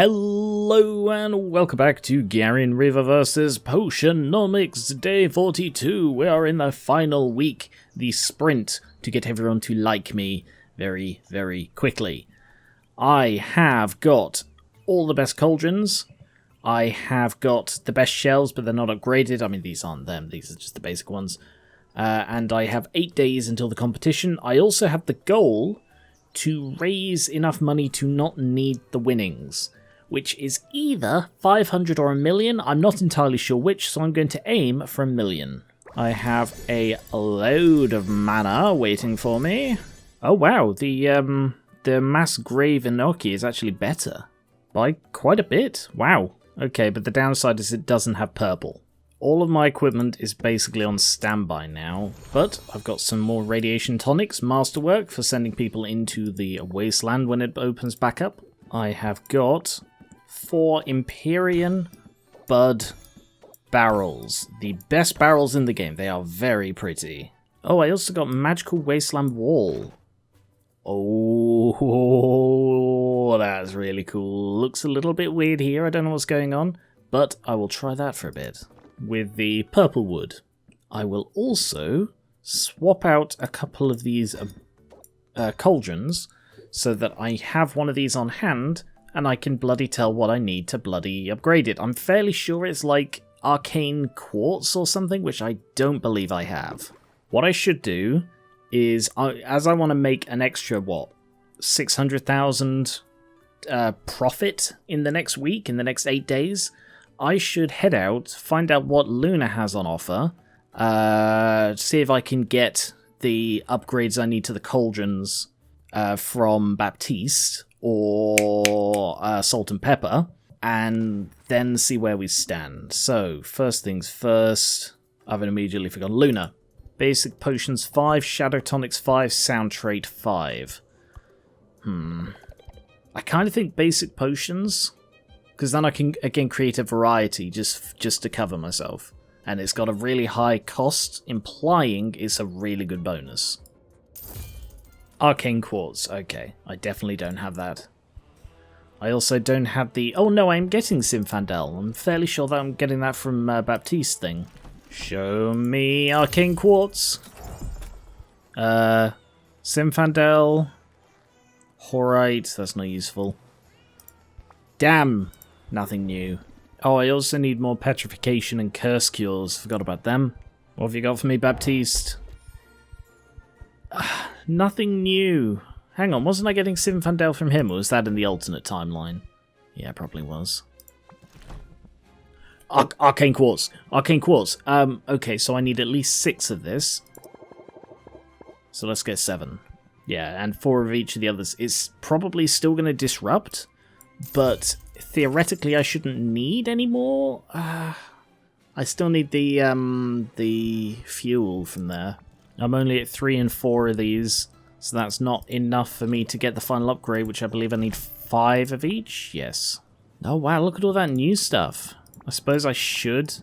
Hello and welcome back to Garion River vs Potionomics Day 42. We are in the final week, the sprint to get everyone to like me very, very quickly. I have got all the best cauldrons. I have got the best shells, but they're not upgraded. I mean, these aren't them. These are just the basic ones. And I have 8 days until the competition. I also have the goal to raise enough money to not need the winnings, which is either 500 or a million. I'm not entirely sure which, so I'm going to aim for 1 million. I have a load of mana waiting for me. Oh wow, the mass grave Enoki is actually better by quite a bit. Wow. Okay, but the downside is it doesn't have purple. All of my equipment is basically on standby now, but I've got some more radiation tonics, masterwork for sending people into the wasteland when it opens back up. I have got 4 Empyrean Bud barrels. The best barrels in the game. They are very pretty. Oh, I also got Magical Wasteland Wall. Oh, that's really cool. Looks a little bit weird here. I don't know what's going on, but I will try that for a bit. With the purple wood. I will also swap out a couple of these cauldrons so that I have one of these on hand and I can bloody tell what I need to bloody upgrade it. I'm fairly sure it's like arcane quartz or something, which I don't believe I have. What I should do is, as I want to make an extra, 600,000 profit in the next week, in the next 8 days, I should head out, find out what Luna has on offer, see if I can get the upgrades I need to the cauldrons from Baptiste or Salt and Pepper, and then see where we stand. So, first things first, I've immediately forgotten Luna. Basic Potions 5, Shadow Tonics 5, Sound Trait 5. I kind of think Basic Potions, because then I can, again, create a variety just to cover myself. And it's got a really high cost, implying it's a really good bonus. Arcane Quartz, okay. I definitely don't have that. I also don't have the... Oh no, I'm getting Zinfandel. I'm fairly sure that I'm getting that from Baptiste thing. Show me Arcane Quartz. Zinfandel. Horite, that's not useful. Damn! Nothing new. Oh, I also need more petrification and curse cures. Forgot about them. What have you got for me, Baptiste? Nothing new. Hang on, wasn't I getting Zinfandel from him, or was that in the alternate timeline? Yeah, probably was. Arcane Quartz. Arcane Quartz. Okay, so I need at least 6 of this. So let's get 7. Yeah, and 4 of each of the others. It's probably still going to disrupt, but theoretically I shouldn't need any more. I still need the fuel from there. I'm only at 3 and 4 of these, so that's not enough for me to get the final upgrade, which I believe I need 5 of each. Yes. Oh wow, look at all that new stuff. I suppose I should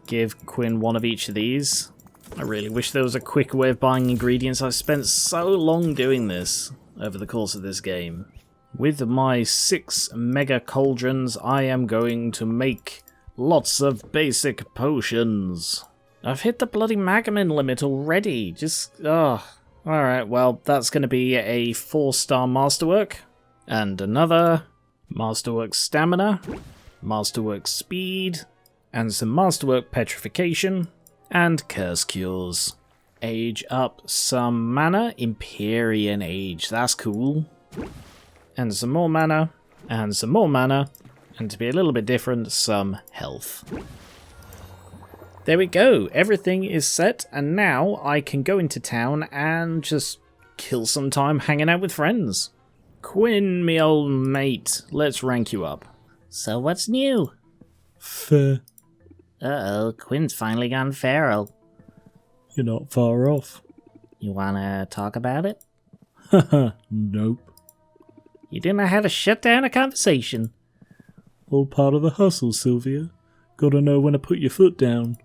give Quinn 1 of each of these. I really wish there was a quicker way of buying ingredients. I've spent so long doing this over the course of this game. With my 6 mega cauldrons, I am going to make lots of basic potions. I've hit the bloody Magamin limit already. Alright, well, that's going to be a 4-star Masterwork. And another Masterwork Stamina, Masterwork Speed, and some Masterwork Petrification, and Curse Cures. Age up some mana, Empyrean Age, that's cool. And some more mana, and some more mana, and to be a little bit different, some health. There we go, everything is set, and now I can go into town and just kill some time hanging out with friends. Quinn, me old mate, let's rank you up. So what's new? Fair. Uh-oh, Quinn's finally gone feral. You're not far off. You wanna talk about it? Haha, nope. You didn't know how to shut down a conversation. All part of the hustle, Sylvia. Gotta know when to put your foot down.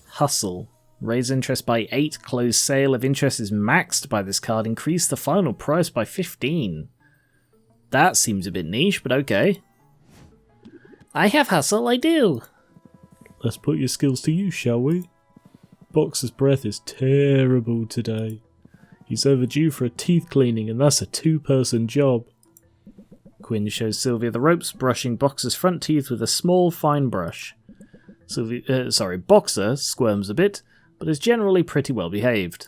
Hustle. Raise interest by 8. Close sale. If interest is maxed by this card, increase the final price by 15. That seems a bit niche, but okay. I have hustle, I do. Let's put your skills to use, shall we? Boxer's breath is terrible today. He's overdue for a teeth cleaning, and that's a 2-person job. Quinn shows Sylvia the ropes, brushing Boxer's front teeth with a small, fine brush. Boxer squirms a bit, but is generally pretty well behaved.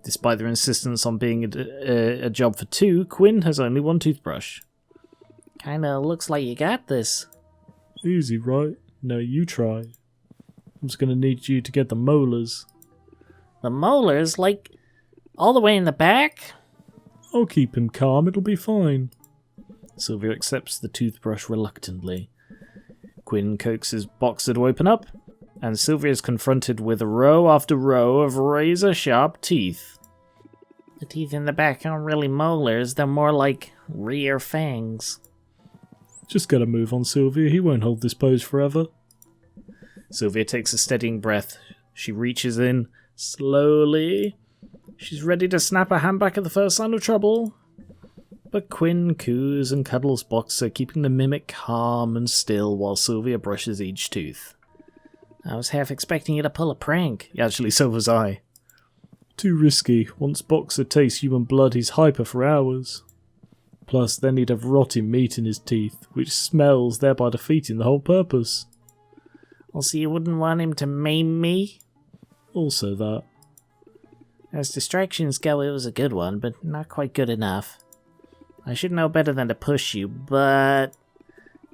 Despite their insistence on being a job for 2, Quinn has only 1 toothbrush. Kinda looks like you got this. Easy, right? No, you try. I'm just gonna need you to get the molars. The molars? Like, all the way in the back? I'll keep him calm, it'll be fine. Sylvia accepts the toothbrush reluctantly. Quinn coaxes Boxer to open up, and Sylvia is confronted with row after row of razor-sharp teeth. The teeth in the back aren't really molars, they're more like rear fangs. Just gotta move on, Sylvia. He won't hold this pose forever. Sylvia takes a steadying breath. She reaches in, slowly. She's ready to snap her hand back at the first sign of trouble. But Quinn coos and cuddles Boxer, keeping the mimic calm and still while Sylvia brushes each tooth. I was half expecting you to pull a prank. Actually, so was I. Too risky. Once Boxer tastes human blood, he's hyper for hours. Plus, then he'd have rotting meat in his teeth, which smells, thereby defeating the whole purpose. Also, you wouldn't want him to maim me? Also that. As distractions go, it was a good one, but not quite good enough. I should know better than to push you, but...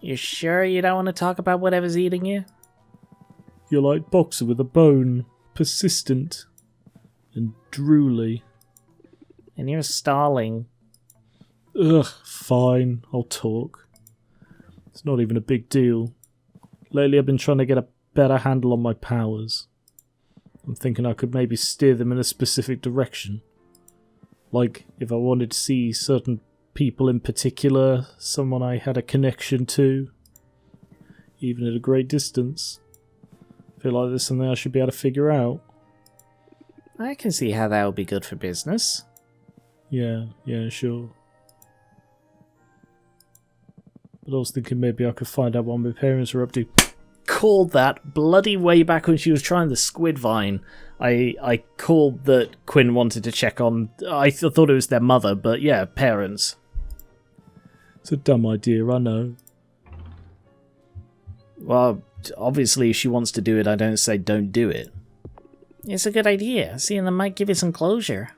You sure you don't want to talk about whatever's eating you? You're like Boxer with a bone. Persistent. And drooly. And you're stalling. Ugh, fine. I'll talk. It's not even a big deal. Lately I've been trying to get a better handle on my powers. I'm thinking I could maybe steer them in a specific direction. Like, if I wanted to see certain people in particular, someone I had a connection to, even at a great distance. I feel like there's something I should be able to figure out. I can see how that would be good for business. Yeah, sure. But I was thinking maybe I could find out what my parents are up to. Called that bloody way back when she was trying the squid vine. I called that Quinn wanted to check on... I thought it was their mother, but yeah, parents. It's a dumb idea, I know. Well, obviously if she wants to do it, I don't say don't do it. It's a good idea. Seeing them might give you some closure.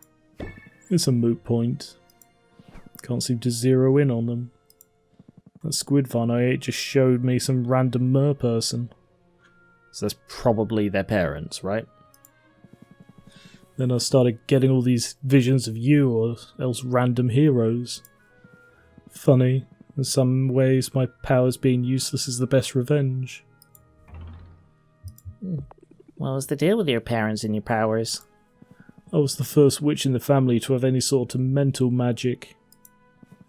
It's a moot point. Can't seem to zero in on them. That squid vine I ate just showed me some random mer person. So that's probably their parents, right? Then I started getting all these visions of you or else random heroes. Funny, in some ways my powers being useless is the best revenge. What was the deal with your parents and your powers? I was the first witch in the family to have any sort of mental magic.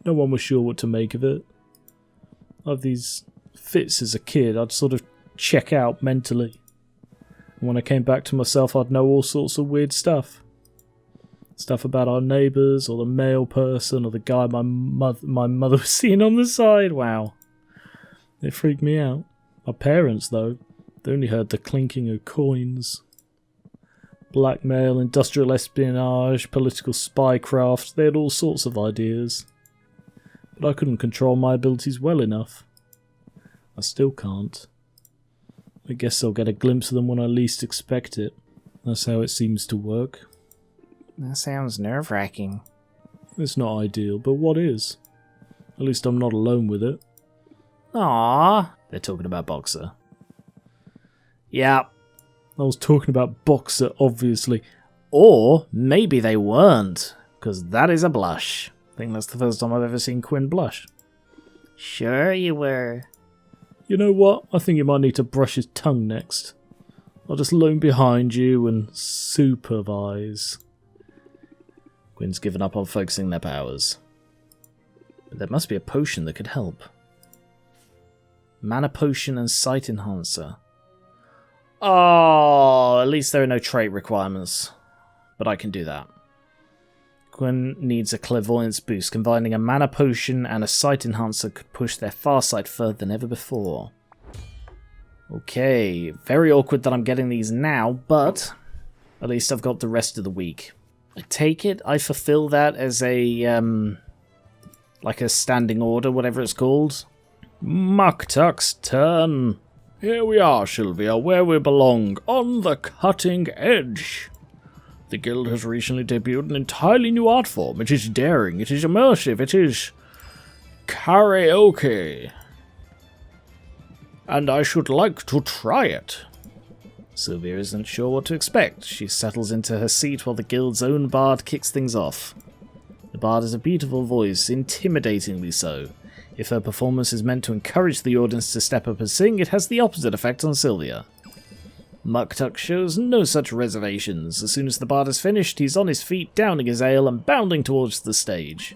No one was sure what to make of it. I have these fits as a kid, I'd sort of check out mentally. And when I came back to myself, I'd know all sorts of weird stuff. Stuff about our neighbours, or the male person, or the guy my mother was seeing on the side. Wow. It freaked me out. My parents, though, they only heard the clinking of coins. Blackmail, industrial espionage, political spycraft, they had all sorts of ideas. But I couldn't control my abilities well enough. I still can't. I guess I'll get a glimpse of them when I least expect it. That's how it seems to work. That sounds nerve-wracking. It's not ideal, but what is? At least I'm not alone with it. Aww. They're talking about Boxer. Yeah. I was talking about Boxer, obviously. Or maybe they weren't, because that is a blush. I think that's the first time I've ever seen Quinn blush. Sure you were. You know what? I think you might need to brush his tongue next. I'll just loom behind you and supervise. Quinn's given up on focusing their powers. But there must be a potion that could help. Mana potion and sight enhancer. Oh, at least there are no trait requirements. But I can do that. One needs a clairvoyance boost. Combining a mana potion and a sight enhancer could push their farsight further than ever before. Okay, very awkward that I'm getting these now, but at least I've got the rest of the week. I take it I fulfill that as a, like a standing order, whatever it's called. Muktuk's turn. Here we are, Sylvia, where we belong, on the cutting edge. The guild has recently debuted an entirely new art form. It is daring, it is immersive, it is karaoke. And I should like to try it. Sylvia isn't sure what to expect. She settles into her seat while the guild's own bard kicks things off. The bard has a beautiful voice, intimidatingly so. If her performance is meant to encourage the audience to step up and sing, it has the opposite effect on Sylvia. Muktuk shows no such reservations. As soon as the bard is finished, he's on his feet, downing his ale and bounding towards the stage.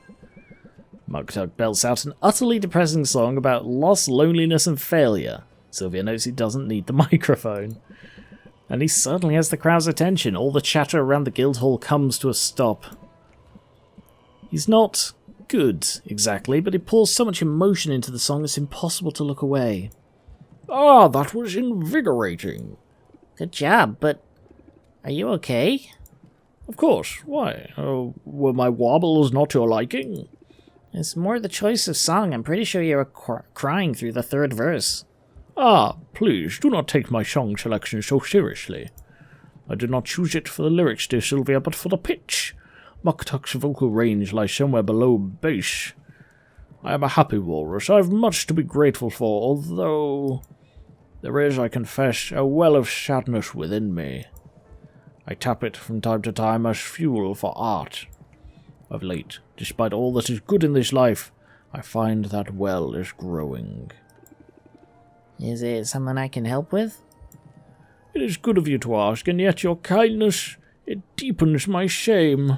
Muktuk belts out an utterly depressing song about loss, loneliness and failure. Sylvia knows he doesn't need the microphone. And he certainly has the crowd's attention. All the chatter around the guild hall comes to a stop. He's not good, exactly, but he pours so much emotion into the song it's impossible to look away. Ah, that was invigorating. Good job, but are you okay? Of course. Why? Were my wobbles not your liking? It's more the choice of song. I'm pretty sure you were crying through the third verse. Ah, please, do not take my song selection so seriously. I did not choose it for the lyrics, dear Sylvia, but for the pitch. Muktuk's vocal range lies somewhere below bass. I am a happy walrus. I have much to be grateful for, although there is, I confess, a well of sadness within me. I tap it from time to time as fuel for art. Of late, despite all that is good in this life, I find that well is growing. Is it something I can help with? It is good of you to ask, and yet your kindness, it deepens my shame.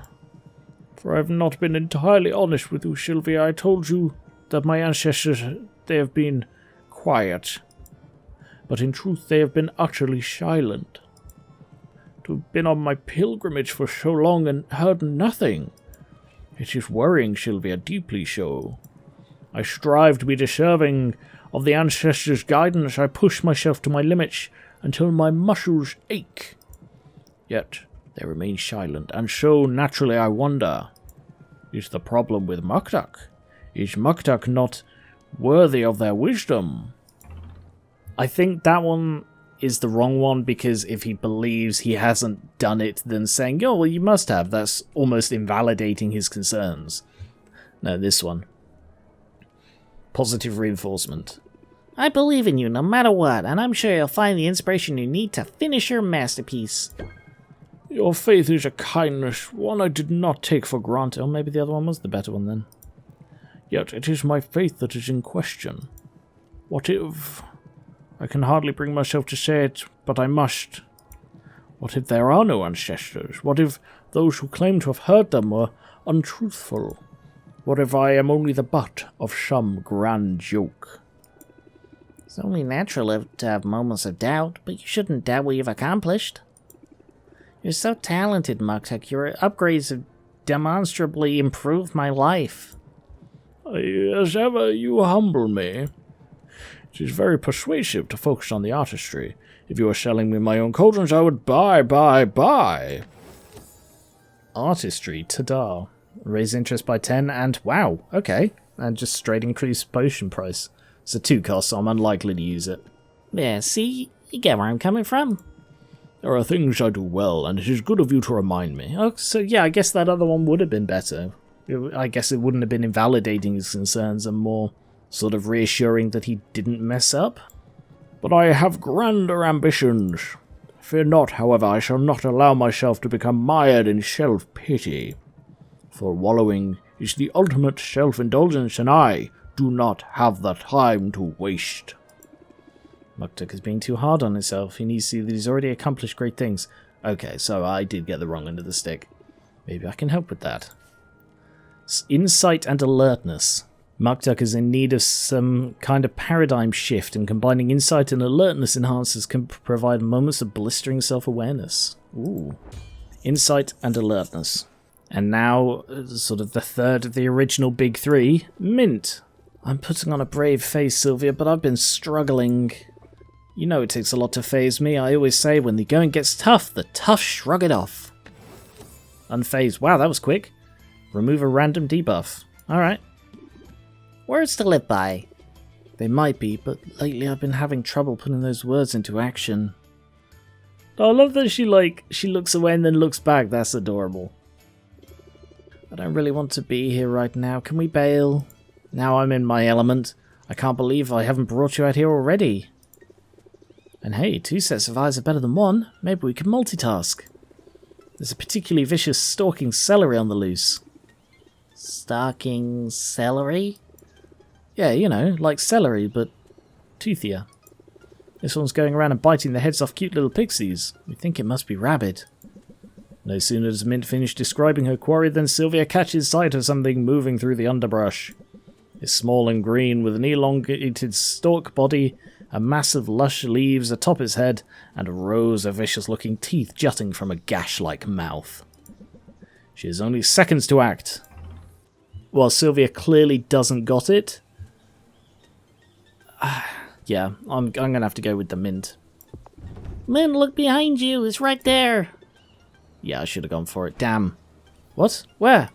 For I have not been entirely honest with you, Sylvia. I told you that my ancestors, they have been quiet. But in truth they have been utterly silent. To have been on my pilgrimage for so long and heard nothing. It is worrying, Sylvia, deeply so. I strive to be deserving of the ancestors' guidance. I push myself to my limits until my muscles ache. Yet they remain silent, and so naturally I wonder, is the problem with Muktuk? Is Muktuk not worthy of their wisdom? I think that one is the wrong one, because if he believes he hasn't done it, then saying, oh, well, you must have, that's almost invalidating his concerns. No, this one. Positive reinforcement. I believe in you no matter what, and I'm sure you'll find the inspiration you need to finish your masterpiece. Your faith is a kindness, one I did not take for granted. Or maybe the other one was the better one then. Yet it is my faith that is in question. What if... I can hardly bring myself to say it, but I must. What if there are no ancestors? What if those who claim to have heard them were untruthful? What if I am only the butt of some grand joke? It's only natural to have moments of doubt, but you shouldn't doubt what you've accomplished. You're so talented, Muktuk. Your upgrades have demonstrably improved my life. As ever, you humble me. It is very persuasive to focus on the artistry. If you were selling me my own cauldrons, I would buy. Artistry, ta-da. Raise interest by 10 and wow, okay. And just straight increase potion price. It's a 2 cost, so I'm unlikely to use it. Yeah, see? You get where I'm coming from. There are things I do well, and it is good of you to remind me. Oh, so yeah, I guess that other one would have been better. I guess it wouldn't have been invalidating his concerns and more sort of reassuring that he didn't mess up. But I have grander ambitions. Fear not, however, I shall not allow myself to become mired in self-pity. For wallowing is the ultimate self-indulgence, and I do not have the time to waste. Muktuk is being too hard on himself. He needs to see that he's already accomplished great things. Okay, so I did get the wrong end of the stick. Maybe I can help with that. Insight and alertness. Muktuk is in need of some kind of paradigm shift, and combining insight and alertness enhancers can provide moments of blistering self-awareness. Ooh. Insight and alertness. And now, sort of the third of the original big three, mint. I'm putting on a brave face, Sylvia, but I've been struggling. You know it takes a lot to faze me. I always say when the going gets tough, the tough shrug it off. Unfazed. Wow, that was quick. Remove a random debuff. Alright. Words to live by. They might be, but lately I've been having trouble putting those words into action. I love that she looks away and then looks back. That's adorable. I don't really want to be here right now. Can we bail? Now I'm in my element. I can't believe I haven't brought you out here already. And hey, 2 sets of eyes are better than 1. Maybe we can multitask. There's a particularly vicious stalking celery on the loose. Stalking celery? Yeah, you know, like celery, but toothier. This one's going around and biting the heads off cute little pixies. We think it must be rabid. No sooner does Mint finish describing her quarry than Sylvia catches sight of something moving through the underbrush. It's small and green, with an elongated stalk body, a mass of lush leaves atop its head, and rows of vicious-looking teeth jutting from a gash-like mouth. She has only seconds to act. While Sylvia clearly doesn't got it. Yeah, I'm gonna have to go with the Mint. Mint, look behind you. It's right there. Yeah, I should have gone for it. Damn. What? Where?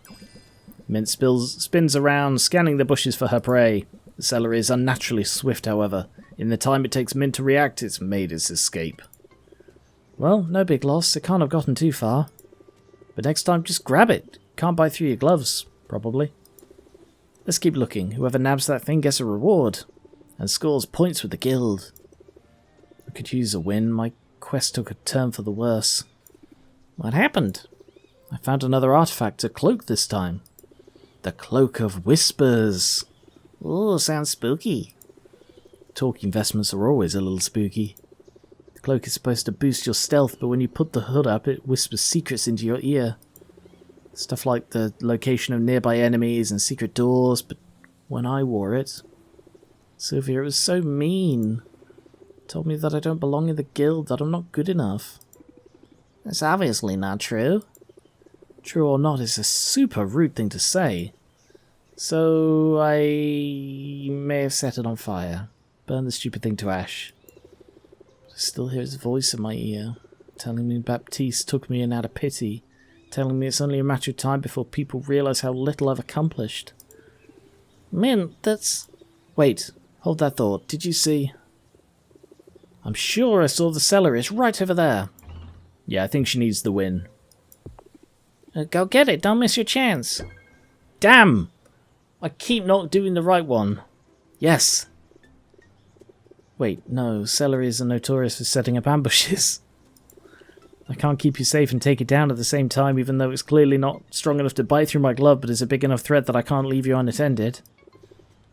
Mint spins around, scanning the bushes for her prey. The celery is unnaturally swift, however. In the time it takes Mint to react, it's made its escape. Well, no big loss. It can't have gotten too far. But next time, just grab it. Can't bite through your gloves, probably. Let's keep looking. Whoever nabs that thing gets a reward. And scores points with the guild. I could use a win. My quest took a turn for the worse. What happened? I found another artifact, a cloak this time. The Cloak of Whispers. Ooh, sounds spooky. Talking vestments are always a little spooky. The cloak is supposed to boost your stealth, but when you put the hood up, it whispers secrets into your ear. Stuff like the location of nearby enemies and secret doors, but when I wore it... Sylvia, it was so mean. It told me that I don't belong in the guild, that I'm not good enough. That's obviously not true. True or not, it's a super rude thing to say. So I may have set it on fire. Burn the stupid thing to ash. I still hear his voice in my ear, telling me Baptiste took me in out of pity, telling me it's only a matter of time before people realise how little I've accomplished. Mint, that's... Wait, hold that thought. Did you see? I'm sure I saw the celery. It's right over there. Yeah, I think she needs the win. Go get it. Don't miss your chance. Damn! I keep not doing the right one. Yes. Wait, no. Celeries are notorious for setting up ambushes. I can't keep you safe and take it down at the same time, even though it's clearly not strong enough to bite through my glove, but is a big enough threat that I can't leave you unattended.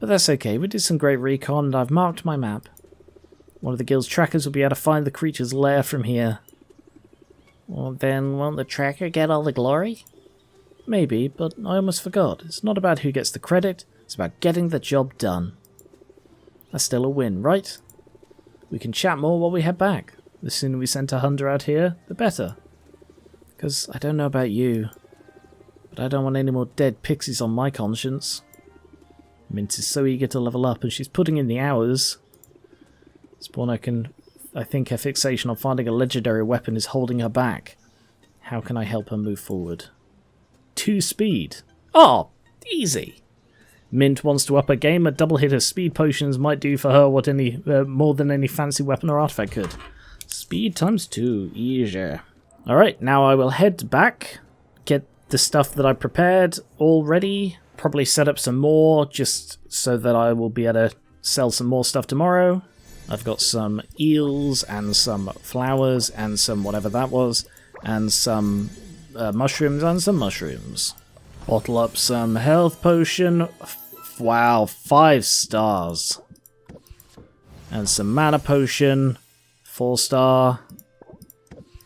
But that's okay. We did some great recon, and I've marked my map. One of the guild's trackers will be able to find the creature's lair from here. Well, then won't the tracker get all the glory? Maybe, but I almost forgot. It's not about who gets the credit, it's about getting the job done. That's still a win, right? We can chat more while we head back. The sooner we send a hunter out here, the better. Because I don't know about you, but I don't want any more dead pixies on my conscience. Mint is so eager to level up, and she's putting in the hours. Spawn, I think her fixation on finding a legendary weapon is holding her back. How can I help her move forward? 2 speed. Oh, easy. Mint wants to up her game. A double hit of speed potions might do for her what more than any fancy weapon or artifact could. Speed times 2. Easy. Alright, now I will head back. Get the stuff that I prepared all ready. Probably set up some more just so that I will be able to sell some more stuff tomorrow. I've got some eels and some flowers and some whatever that was, and some mushrooms and some mushrooms. Bottle up some health potion. Wow, 5 stars. And some mana potion. 4 star.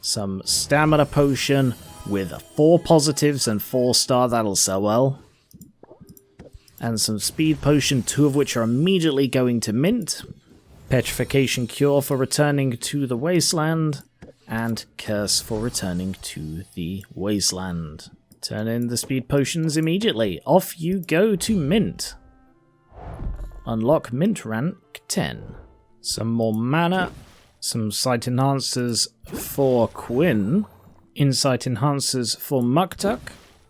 Some stamina potion with 4 positives and 4 star. That'll sell well. And some speed potion, 2 of which are immediately going to mint. Petrification Cure for returning to the Wasteland, and Curse for returning to the Wasteland. Turn in the speed potions immediately. Off you go to Mint. Unlock Mint rank 10. Some more mana. Some sight enhancers for Quinn. Insight enhancers for Muktuk.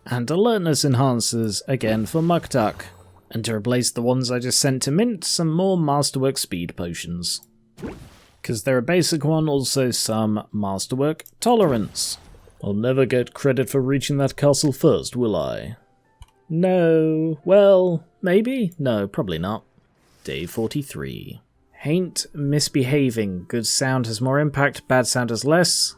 And alertness enhancers again for Muktuk. And to replace the ones I just sent to Mint, some more Masterwork speed potions. Because they're a basic one, also some Masterwork tolerance. I'll never get credit for reaching that castle first, will I? No. Well, maybe? No, probably not. Day 43. Haint misbehaving. Good sound has more impact, bad sound has less.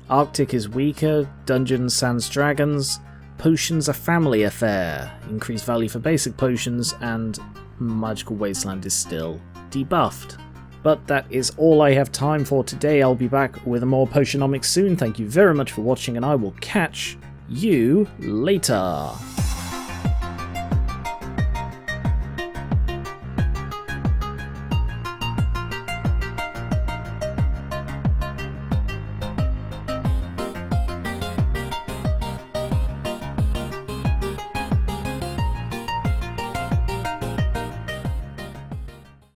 Arctic is weaker. Dungeons sans dragons. Potions a family affair. Increased value for basic potions, and Magical Wasteland is still debuffed. But that is all I have time for today. I'll be back with more Potionomics soon. Thank you very much for watching, and I will catch you later.